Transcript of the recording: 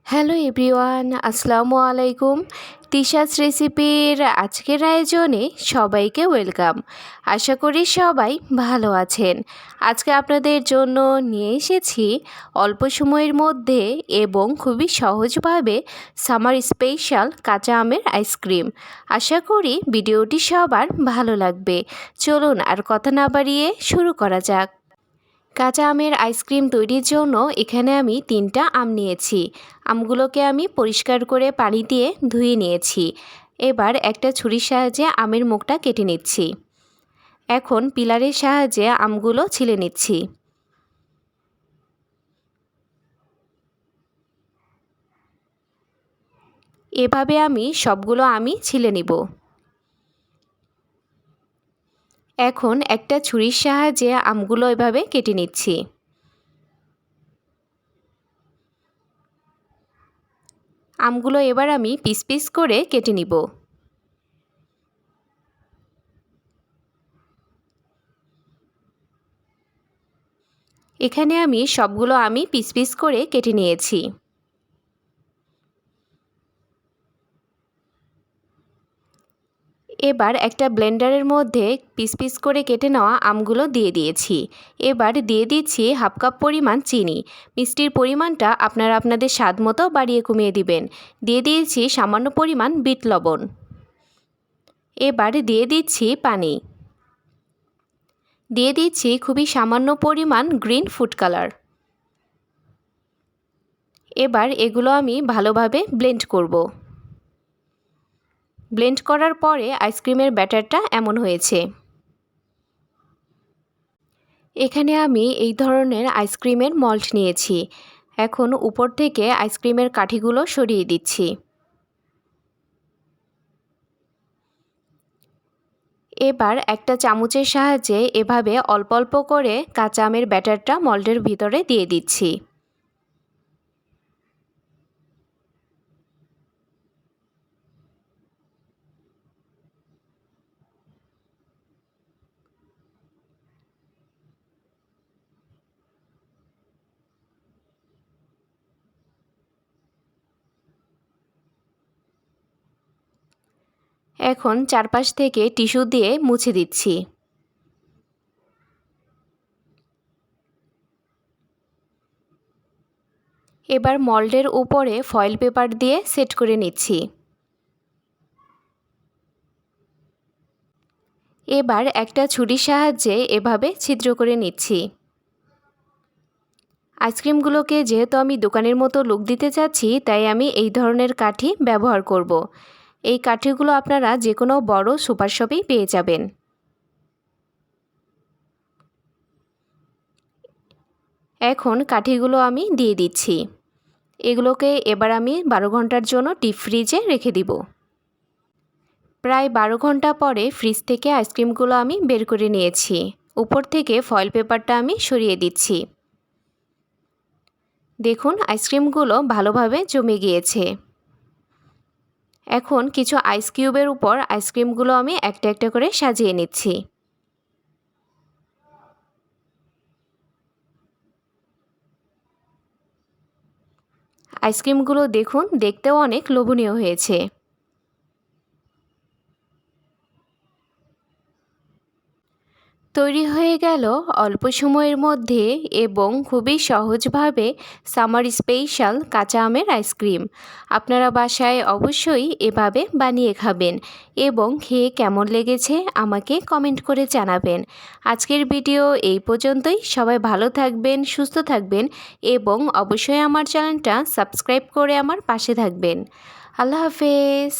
Hello everyone, আসসালামু আলাইকুম। তিশাস রেসিপির আজকের আয়োজনে সবাইকে ওয়েলকাম। আশা করি সবাই ভালো আছেন। আজকে আপনাদের জন্য নিয়ে এসেছি অল্প সময়ের মধ্যে এবং খুবই সহজভাবে সামার স্পেশাল কাঁচা আমের আইসক্রিম। আশা করি ভিডিওটি সবার ভালো লাগবে। চলুন আর কথা না বাড়িয়ে শুরু করা যাক। কাঁচা আমের আইসক্রিম তৈরির জন্য এখানে আমি 3টা আম নিয়েছি। আমগুলোকে আমি পরিষ্কার করে পানি দিয়ে ধুয়ে নিয়েছি। এবার একটা ছুরির সাহায্যে আমের মুখটা কেটে নিচ্ছি। এখন পিলারের সাহায্যে আমগুলো ছিলে নিচ্ছি। এভাবে আমি সবগুলো আমই ছিলে নিব। এখন একটা ছুরির সাহায্যে আমগুলো এভাবে কেটে নিচ্ছি। আমগুলো এবার আমি পিস পিস করে কেটে নিব। এখানে আমি সবগুলো আমি পিস পিস করে কেটে নিয়েছি। এবার একটা ব্লেন্ডারের মধ্যে পিস পিস করে কেটে নেওয়া আমগুলো দিয়ে দিয়েছি। এবার দিয়ে দিচ্ছি হাফ কাপ পরিমাণ চিনি। মিষ্টির পরিমাণটা আপনারা আপনাদের স্বাদ মতো বাড়িয়ে কমিয়ে দিবেন। দিয়ে দিয়েছি সামান্য পরিমাণ বিট লবণ। এবার দিয়ে দিচ্ছি পানি। দিয়ে দিচ্ছি খুবই সামান্য পরিমাণ গ্রিন ফুড কালার। এবার এগুলো আমি ভালোভাবে ব্লেন্ড করব। ব্লেন্ড করার পরে আইসক্রিমের ব্যাটারটা এমন হয়েছে। এখানে আমি এই ধরনের আইসক্রিমের মল্ট নিয়েছি। এখন উপর থেকে আইসক্রিমের কাঠিগুলো সরিয়ে দিচ্ছি। এবার একটা চামচের সাহায্যে এভাবে অল্প অল্প করে কাঁচা আমের ব্যাটারটা মল্টের ভিতরে দিয়ে দিচ্ছি। এখন চারপাশ থেকে টিস্যু দিয়ে মুছে দিচ্ছি। এবার মল্ডের উপরে ফয়েল পেপার দিয়ে সেট করে নিচ্ছি। এবার একটা ছুরির সাহায্যে এভাবে ছিদ্র করে নিচ্ছি। আইসক্রিমগুলোকে যেহেতু আমি দোকানের মতো লুক দিতে চাচ্ছি, তাই আমি এই ধরনের কাঠি ব্যবহার করব। এই কাঠিগুলো আপনারা যে কোনো বড় সুপার শপেই পেয়ে যাবেন। এখন কাঠিগুলো আমি দিয়ে দিচ্ছি। এগুলোকে এবার আমি 12 ঘন্টার জন্য ডিপ ফ্রিজে রেখে দিব। প্রায় 12 ঘন্টা পরে ফ্রিজ থেকে আইসক্রিমগুলো আমি বের করে নিয়েছি। উপর থেকে ফয়েল পেপারটা আমি সরিয়ে দিচ্ছি। দেখুন আইসক্রিমগুলো ভালোভাবে জমে গিয়েছে। এখন কিছু আইস কিউবের উপর আইসক্রিমগুলো আমি একটা একটা করে সাজিয়ে নিচ্ছি। আইসক্রিমগুলো দেখুন দেখতেও অনেক লোভনীয় হয়েছে। তৈরি হয়ে গেল অল্প সময়ের মধ্যে এবং খুবই সহজভাবে সামার স্পেশাল কাঁচা আমের আইসক্রিম। আপনারা বাসায় অবশ্যই এভাবে বানিয়ে খাবেন এবং খেয়ে কেমন লেগেছে আমাকে কমেন্ট করে জানাবেন। আজকের ভিডিও এই পর্যন্তই। সবাই ভালো থাকবেন, সুস্থ থাকবেন এবং অবশ্যই আমার চ্যানেলটা সাবস্ক্রাইব করে আমার পাশে থাকবেন। আল্লাহ হাফেজ।